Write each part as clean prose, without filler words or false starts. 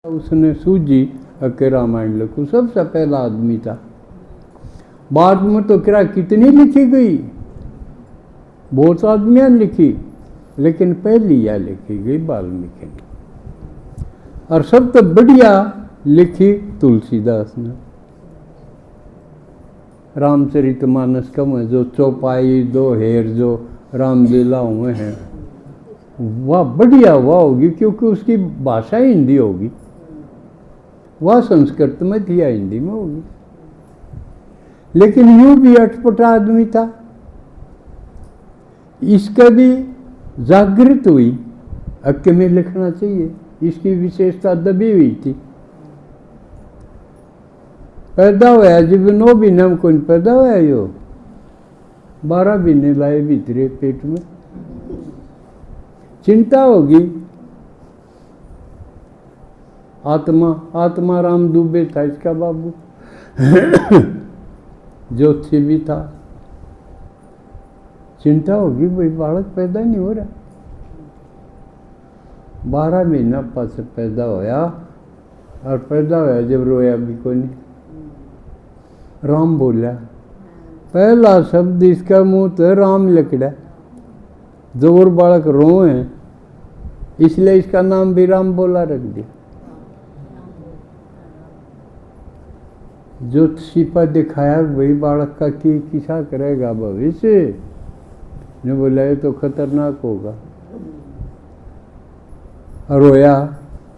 उसने सूझी के रामायण लिखूं, सबसे पहला आदमी था। बाद में तो क्या कितनी लिखी गई, बहुत आदमियां लिखी, लेकिन पहली यह लिखी गई वाल्मीकि ने। और सबसे बढ़िया लिखी तुलसीदास ने। रामचरितमानस का में जो चौपाई दो हेर जो रामलीला हुए हैं, वह बढ़िया वह होगी, क्योंकि उसकी भाषा हिंदी होगी, वह संस्कृत में थी या हिंदी में होगी। लेकिन यूं भी अटपटा आदमी था, इसका भी जागृत हुई अक्के में लिखना चाहिए, इसकी विशेषता दबी हुई थी। पैदा हुआ जब 9 महीने में कौन पैदा हुआ, यो 12 महीने लाए भीतरे पेट में, चिंता होगी। आत्मा राम दुबे था इसका बाबू ज्योतिषी भी था। चिंता होगी, भाई बालक पैदा नहीं हो रहा। 12 महीना पास पैदा होया, और पैदा होया जब रोया भी कोई नहीं। राम बोला, पहला शब्द इसका मुंह तो राम लकड़ा, जोर बालक रो है, इसलिए इसका नाम भी राम बोला रख दिया। जो छिपा दिखाया वही बालक का कि किसा करेगा भविष्य ने बोला, ये तो खतरनाक होगा। रोया,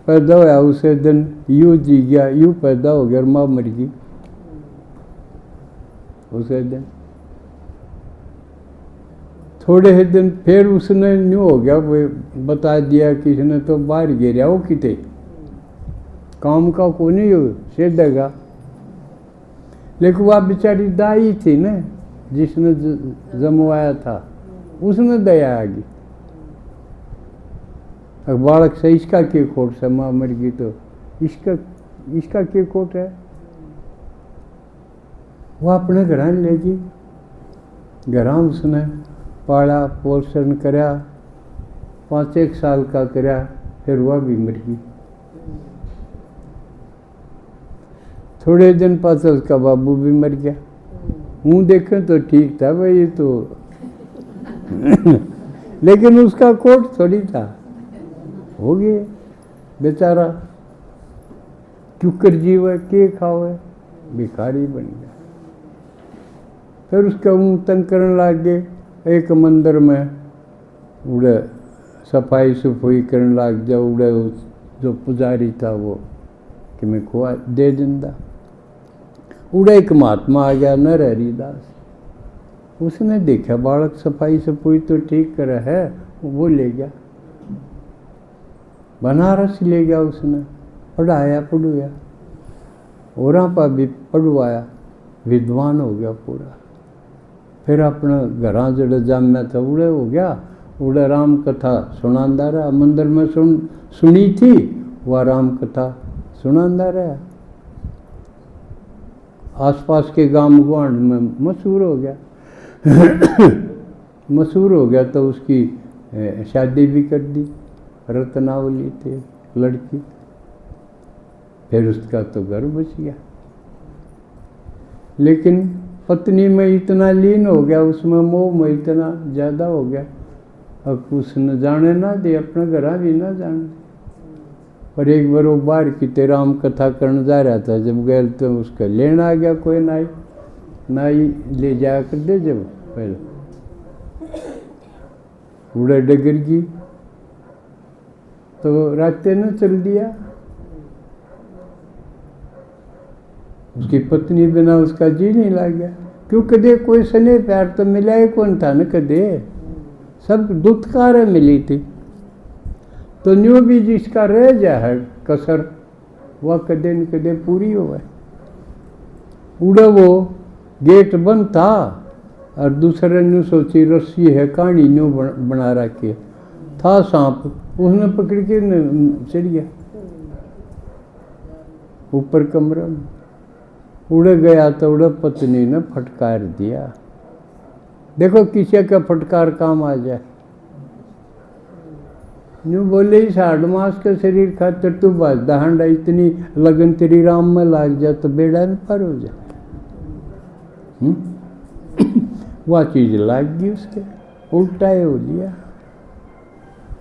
पैदा होया उसे दिन यूं जी गया, यूं पैदा हो गया, माँ मर गई उसे दिन। थोड़े ही दिन फिर उसने न्यू हो गया, वो बता दिया किसी ने तो बाहर गिरा, वो किते काम का को नहीं हो सेधेगा। लेकिन वह बेचारी दाई थी ना, जिसने जमवाया था, उसने दया आ गई। बालक से इसका के खोट से माँ मर गई, तो इसका के खोट है। वह अपने घर ले गई, घर उसने पाला पोषण कराया, 5-1 साल का कराया, फिर वह भी मर गई। थोड़े दिन पास उसका बाबू भी मर गया। मुँह देखें तो ठीक था भाई ये तो लेकिन उसका कोट थोड़ी था, हो गया बेचारा, क्यों कर जीव के खाओ, भिखारी बन गया। फिर उसका मुँह तंग करने लग गए। एक मंदिर में उड़े सफाई सफाई करने लग जाओ, उड़े जो पुजारी था वो कि मैं खुआ दे दिंदा। उड़े एक महात्मा आ गया, नर हरिदास, उसने देखा बालक सफाई सफाई तो ठीक कर है, वो ले गया बनारस ले गया, उसने पढ़ाया पढ़ुया, और पर भी पढ़वाया, विद्वान हो गया पूरा। फिर अपने घर जड़े जाम्या था उड़े हो गया, उड़े राम कथा सुनांदा रहा। मंदिर में सुनी थी वह राम कथा सुनांदा रहा। आसपास के गांव गुआंढ में मशहूर हो गया मशहूर हो गया, तो उसकी शादी भी कर दी। रत्नावली थे लड़की, फिर उसका तो घर बच गया। लेकिन पत्नी में इतना लीन हो गया, उसमें मोह में इतना ज़्यादा हो गया, अब उसने जाने ना दे, अपने घर भी ना जाने। पर एक बार वो बाहर की राम कथा करने जा रहा था, जब गए तो उसका लेना आ गया कोई नाई ले जाया कर दे। जब पहले उड़े डगर की तो रास्ते ने चल दिया। उसकी पत्नी बिना उसका जी नहीं लग गया, क्यों कदे कोई स्नेह प्यार तो मिला ही कौन था न, कदे सब दुत्कार मिली थी। तो न्यू भी जिसका रह जा है कसर, वह कदे न कदे पूरी हो गए। उड़े वो गेट बंद था, और दूसरे ने सोची रस्सी है कहानी न्यू बना रखी था, सांप उसने पकड़ के चढ़ गया ऊपर कमरे में। उड़ गया तो उड़ पत्नी ने फटकार दिया। देखो किसी का फटकार काम आ जाए। यूँ बोले ही 60 मास का शरीर खातर तू बजदा हंडा, इतनी लगन तेरी राम में लाग जा तो बेड़ा न पार हो जा। वह चीज लाग गई उसके, उल्टा ही हो लिया।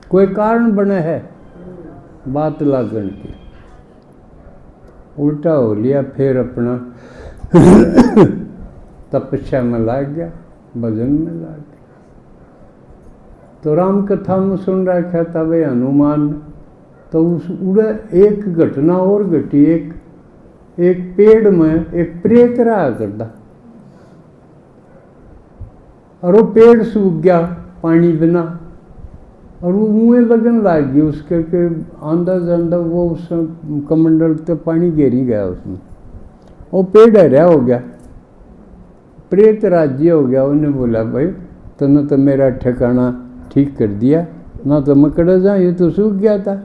कोई कारण बने है बात लागन की, उल्टा हो लिया। फिर अपना तपस्या में लाग गया, भजन में लाग गया। तो राम कथा में सुन रखा था वे हनुमान। तो उस उड़े एक घटना और घटी। एक पेड़ में एक प्रेत रहा करता, और वो पेड़ सूख गया पानी बिना, और वो मुँह लगन लाग गई उसके के आंधा जांधा वो उस कमंडल तो पानी घेरी गया उसमें, वो पेड़ हरा हो गया। प्रेत राज्य हो गया। उन्हें बोला भाई तूने तो मेरा ठिकाना ठीक कर दिया ना, तो मैं कड़ा जा, ये तो सूख गया था,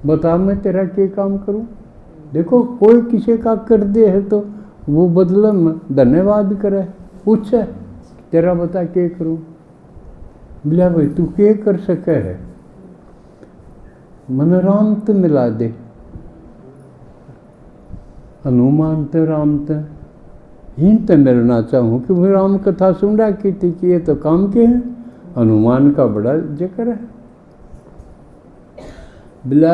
बता मैं तेरा क्या काम करूं। देखो कोई किसी का कर दे है तो वो बदले में धन्यवाद करे, पूछे तेरा बता क्या करूं। बोला भाई तू क्या कर सके है, मन राम तो मिला दे। हनुमान तो राम तो इन तो मिलना चाहूँ कि वो राम कथा सुन रहा की थी कि ये तो काम के हैं, हनुमान का बड़ा जिक्र है। बोला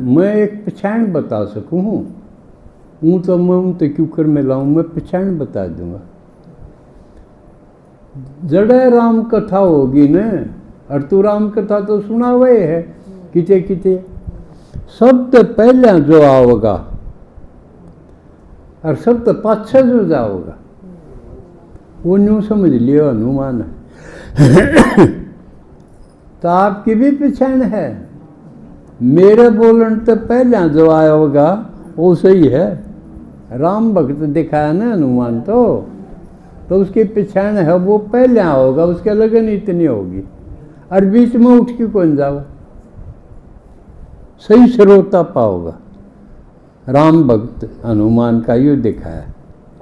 मैं एक पहचान बता सकूँ हूँ तो मैं तो क्यों कर मिलाऊँ, मैं पहचान बता दूंगा। जड़े राम कथा होगी न, और तू राम कथा तो सुना हुए है किते किते, सब तो पहले जो आओगा और सब तो पाछे जो जाओगा, वो न्यू समझ लियो हनुमान है। तो आपकी भी पहचान है, मेरे बोलन तो पहले जो आया होगा वो सही है। राम भक्त दिखाया ना हनुमान, तो उसकी पहचान है, वो पहले होगा, उसके लगन इतनी होगी, और बीच में उठ के कौन जाओ, सही श्रोता पाओगा। राम भक्त हनुमान का यू दिखाया,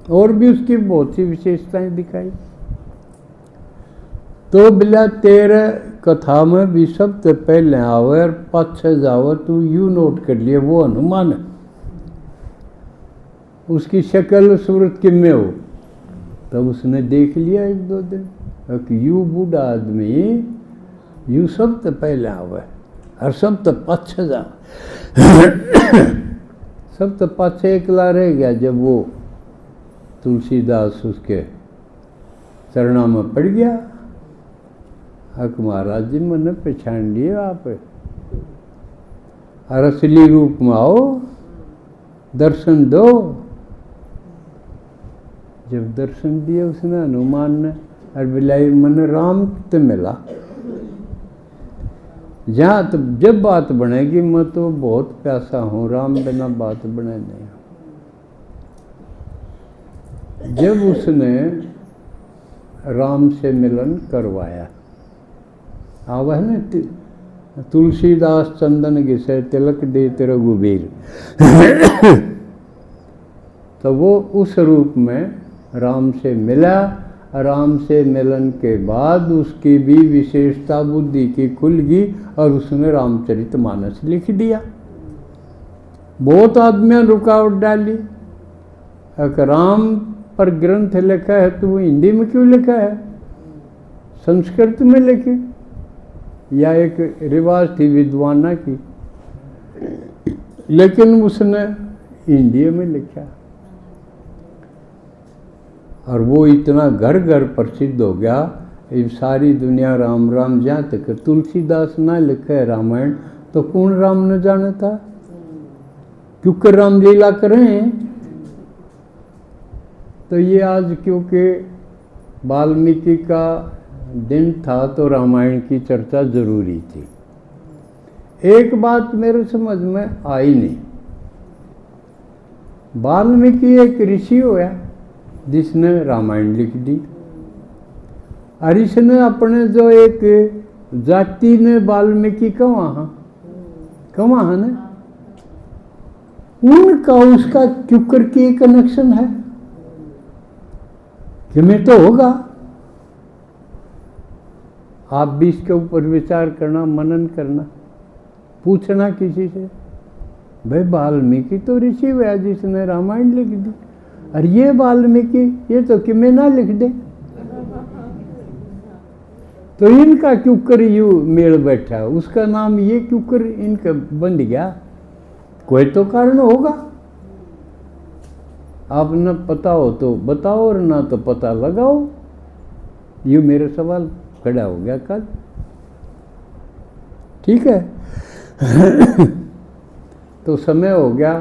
और भी उसकी बहुत सी विशेषताएं दिखाई। तो बिला तेरे कथा में भी सब तो पहले आवे और पाछे जाओ, तू यू नोट कर लिए वो हनुमान है। उसकी शक्ल सूरत किन में हो, तब उसने देख लिया एक दो दिन कि यू बूढ़ा आदमी यू सब तो पहले आवे और सब तो पाछे जा। सब तो पाछे एकला रह गया। जब वो तुलसीदास उसके चरणों में पड़ गया, हक महाराज जी मैंने पहचान लिए आप, और असली रूप में आओ, दर्शन दो। जब दर्शन दिए उसने हनुमान ने, और बिलाई मन राम तो मिला। जहाँ तो जब बात बनेगी मैं तो बहुत प्यासा हूँ, राम बिना बात बने नहीं। जब उसने राम से मिलन करवाया, आवा है ना तुलसीदास चंदन घिसे तिलक दे रघुबीर, तो वो उस रूप में राम से मिला। राम से मिलन के बाद उसकी भी विशेषता बुद्धि की खुल गई, और उसने रामचरितमानस लिख दिया। बहुत आदमियों ने रुकावट डाली, अगर राम पर ग्रंथ लिखा है तो वो हिंदी में क्यों लिखा है, संस्कृत में लिखे, या एक रिवाज थी विद्वाना की, लेकिन उसने हिंदी में लिखा, और वो इतना घर घर प्रसिद्ध हो गया। ये सारी दुनिया राम राम, जहाँ तक तुलसीदास ना लिखे रामायण तो कौन राम न जाने था, क्योंकि रामलीला करें। तो ये आज क्योंकि वाल्मीकि का दिन था तो रामायण की चर्चा जरूरी थी। एक बात मेरे समझ में आई नहीं, वाल्मीकि एक ऋषि हुआ जिसने रामायण लिख दी, और इसने अपने जो एक जाति ने वाल्मीकि कहाँ है ना, उनका उसका क्यों करके कनेक्शन है कि मैं तो होगा। आप भी इसके ऊपर विचार करना, मनन करना, पूछना किसी से, भाई वाल्मीकि तो ऋषि हुआ जिसने रामायण लिख दी, और ये वाल्मीकि ये तो कि मैं ना लिख दे, तो इनका क्यों कर यू मेल बैठा, उसका नाम ये क्यों कर इनका बन गया, कोई तो कारण होगा। आप न पता हो तो बताओ और ना तो पता लगाओ। ये मेरा सवाल खड़ा हो गया कल, ठीक है। तो समय हो गया।